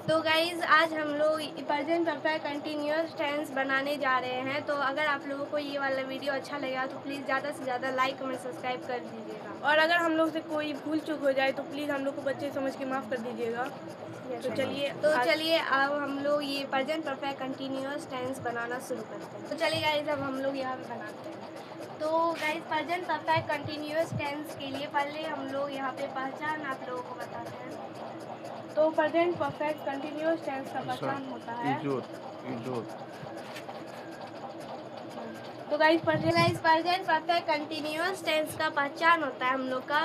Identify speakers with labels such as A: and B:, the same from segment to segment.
A: तो गाइज़ आज हम लोग प्रेजेंट परफेक्ट कंटिन्यूअस टेंस बनाने जा रहे हैं। तो अगर आप लोगों को ये वाला वीडियो अच्छा लगा तो प्लीज़ ज़्यादा से ज़्यादा लाइक कमेंट सब्सक्राइब कर दीजिएगा।
B: और अगर हम लोग से कोई भूल चूक हो जाए तो प्लीज़ हम लोग को बच्चे समझ के माफ़ कर दीजिएगा। तो चलिए
A: अब हम लोग ये प्रेजेंट परफेक्ट कंटिन्यूअस टेंस बनाना शुरू करते हैं। तो चलिए गाइज़ अब हम लोग यहाँ पे बनाते हैं। तो guys present perfect continuous tense के लिए पहले हम लोग यहाँ पे पहचान आप लोगों को बताते हैं।
B: तो प्रेजेंट परफेक्ट कंटिन्यूअस टेंस का पहचान होता है। तो guys
A: present perfect continuous tense का पहचान होता है हम लोग का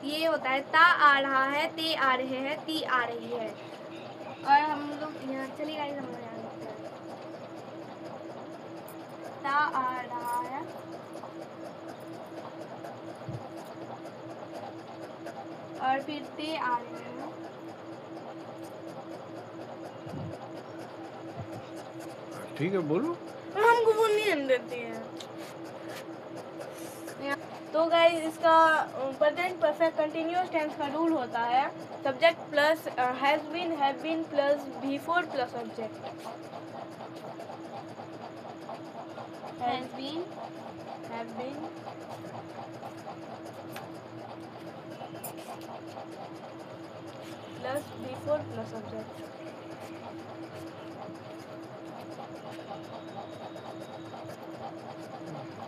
A: ये होता है ता आ रहा है, ते आ रहे हैं, ती आ रही है। और हम लोग यहाँ चलिए गाइस हम लोग यहाँ लिखते हैं ता आ रहा है, और फिर ते आ रहे हैं,
B: ठीक है बोलो। हमको बोलने नहीं देती है। तो गाइस इसका प्रेजेंट परफेक्ट कंटिन्यूअस टेंस का रूल होता है subject plus has been plus V4 plus object.
A: Has been
B: plus V4 plus object.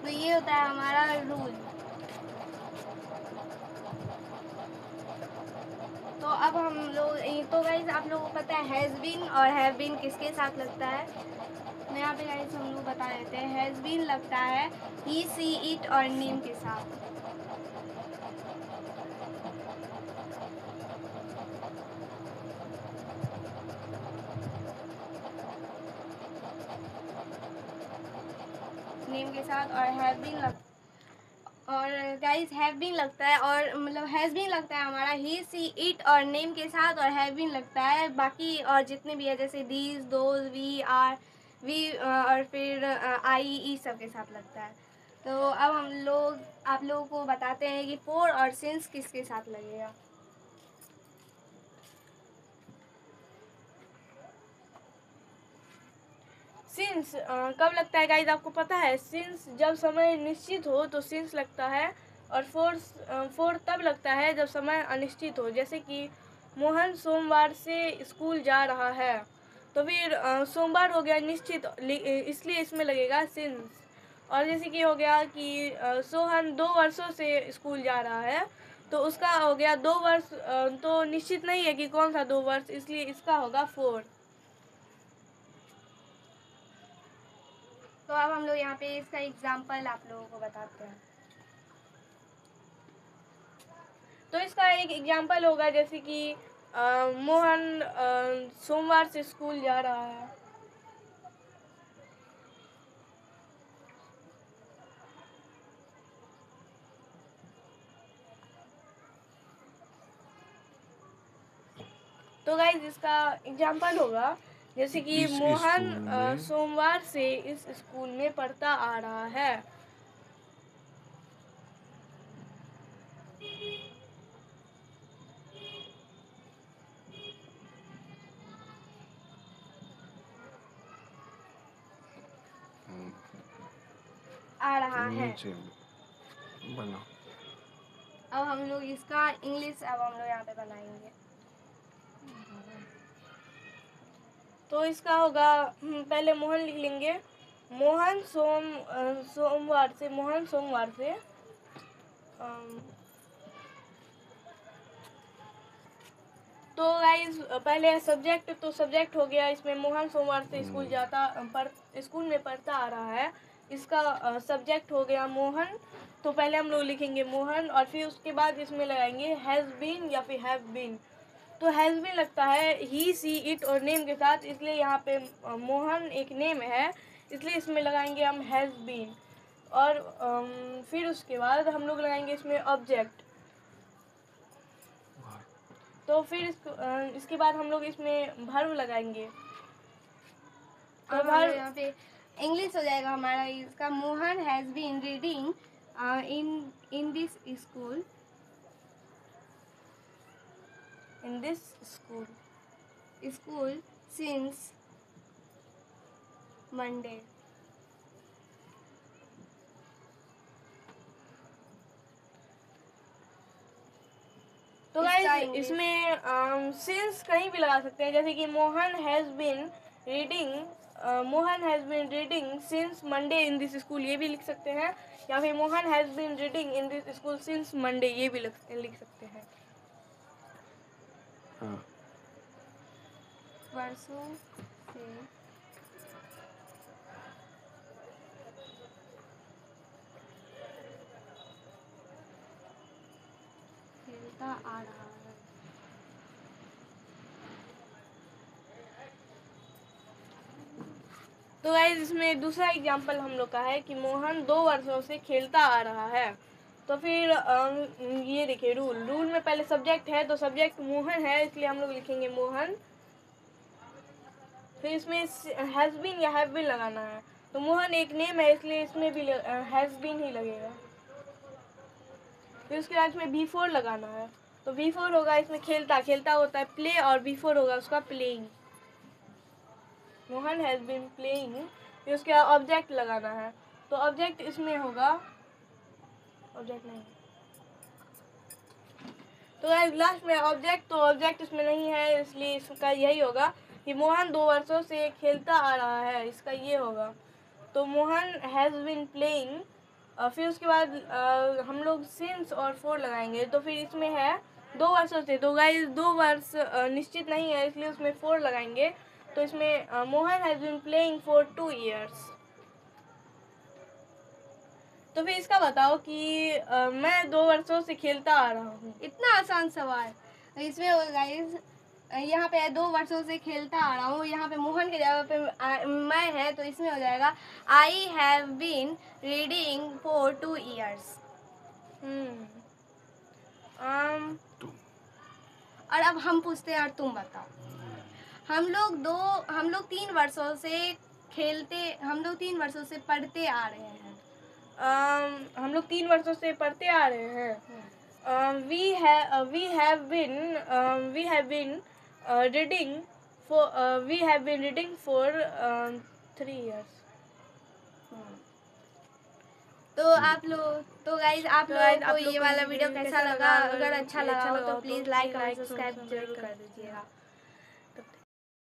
A: तो ये होता है हमारा रूल। तो अब हम लोग तो गाइस आप लोगों को पता है हैज़ बीन और हैव बीन किसके साथ लगता है। तो यहाँ पे गाइस हम लोग बता देते हैं हैज़ बीन लगता है ही सी इट और नेम के साथ। नेम के साथ और हैव बीन और गाइस हैव बीन लगता है और मतलब हैज़ बीन लगता है हमारा ही सी इट और नेम के साथ, और हैव बीन लगता है बाकी और जितने भी है जैसे these those we are we और फिर आई ई सब के साथ लगता है। तो अब हम लोग आप लोगों को बताते हैं कि फोर और सिंस किसके साथ लगेगा।
B: सिंस कब लगता है गाइस आपको पता है। सिंस जब समय निश्चित हो तो सिंस लगता है, और फोर तब लगता है जब समय अनिश्चित हो। जैसे कि मोहन सोमवार से स्कूल जा रहा है, तो फिर सोमवार हो गया निश्चित, इसलिए इसमें लगेगा सिंस। और जैसे कि हो गया कि सोहन 2 वर्षों से स्कूल जा रहा है, तो उसका हो गया 2 वर्ष, तो निश्चित नहीं है कि कौन सा 2 वर्ष, इसलिए इसका होगा 4।
A: तो अब हम लोग यहाँ पे इसका एग्जाम्पल आप लोगों को बताते हैं।
B: तो इसका एक एग्जाम्पल होगा जैसे कि मोहन सोमवार से स्कूल जा रहा है। तो गाइस इसका एग्जाम्पल होगा जैसे कि मोहन सोमवार से इस स्कूल में पढ़ता आ रहा है।
A: आ रहा है।
B: बना।
A: अब हम लोग इसका इंग्लिश अब हम लोग यहाँ पे बनाएंगे।
B: तो इसका होगा पहले मोहन लिख लेंगे। मोहन सोमवार से तो गाइस पहले सब्जेक्ट हो गया। इसमें मोहन सोमवार से स्कूल में पढ़ता आ रहा है। इसका सब्जेक्ट हो गया मोहन। तो पहले हम लोग लिखेंगे मोहन, और फिर उसके बाद इसमें लगाएंगे हैज़ बीन या फिर हैव बीन। तो हैज़ बीन लगता है ही सी इट और नेम के साथ, इसलिए यहाँ पे मोहन एक नेम है, इसलिए इसमें लगाएंगे हम हैज़ बीन। और फिर उसके बाद हम लोग लगाएंगे इसमें ऑब्जेक्ट। तो फिर इसके बाद हम लोग इसमें वर्ब लगाएंगे।
A: तो वर्ब यहाँ पे इंग्लिश हो जाएगा हमारा इसका। Mohan has been reading in this school school since Monday.
B: तो गाइस इसमें सिंस कहीं भी लगा सकते हैं, जैसे कि Mohan has been reading since Monday in this school, ये भी लिख सकते हैं, या फिर Mohan has been reading in this school since Monday, ये भी लिख सकते हैं।
A: परसों से खेलता आ रहा है।
B: तो गाइस इसमें दूसरा एग्जांपल हम लोग का है कि मोहन 2 वर्षों से खेलता आ रहा है। तो फिर ये देखिए रूल में पहले सब्जेक्ट है, तो सब्जेक्ट मोहन है, इसलिए हम लोग लिखेंगे मोहन। फिर इसमें हैज बीन या हैव बीन लगाना है, तो मोहन एक नेम है, इसलिए इसमें भी हैज बीन ही लगेगा। फिर उसके बाद इसमें B4 लगाना है, तो B4 होगा इसमें खेलता होता है प्ले, और B4 होगा उसका playing. Mohan has been playing. फिर उसके बाद ऑब्जेक्ट लगाना है, तो ऑब्जेक्ट इसमें होगा, ऑब्जेक्ट नहीं, तो लास्ट में ऑब्जेक्ट, तो ऑब्जेक्ट इसमें नहीं है, इसलिए इसका यही होगा कि मोहन 2 वर्षों से खेलता आ रहा है, इसका ये होगा। तो मोहन हैज़ बीन प्लेइंग। फिर उसके बाद हम लोग सिंस और फोर लगाएंगे, तो फिर इसमें है 2 वर्षों से, तो गाइस 2 वर्ष निश्चित नहीं है, इसलिए उसमें 4 लगाएंगे। तो इसमें Mohan has been playing for 2 years। तो फिर इसका बताओ कि मैं 2 वर्षों से खेलता आ रहा हूँ।
A: इतना आसान सवाल। इसमें गाइस यहाँ पे 2 वर्षों से खेलता आ रहा हूँ, यहाँ पे मोहन के जगह पे मैं है, तो इसमें हो जाएगा I have been reading for 2 years। और अब हम पूछते हैं और तुम बताओ। हम लोग 3 वर्षों से हम लोग 3 वर्षों से पढ़ते आ रहे हैं।
B: हम लोग 3 वर्षों से पढ़ते आ रहे हैं। we have been reading for 3 years।
A: तो गाइज आप लोगों को ये वाला वीडियो कैसा लगा? अगर अच्छा लगा हो तो प्लीज़ लाइक और सब्सक्राइब जरूर कर दीजिएगा।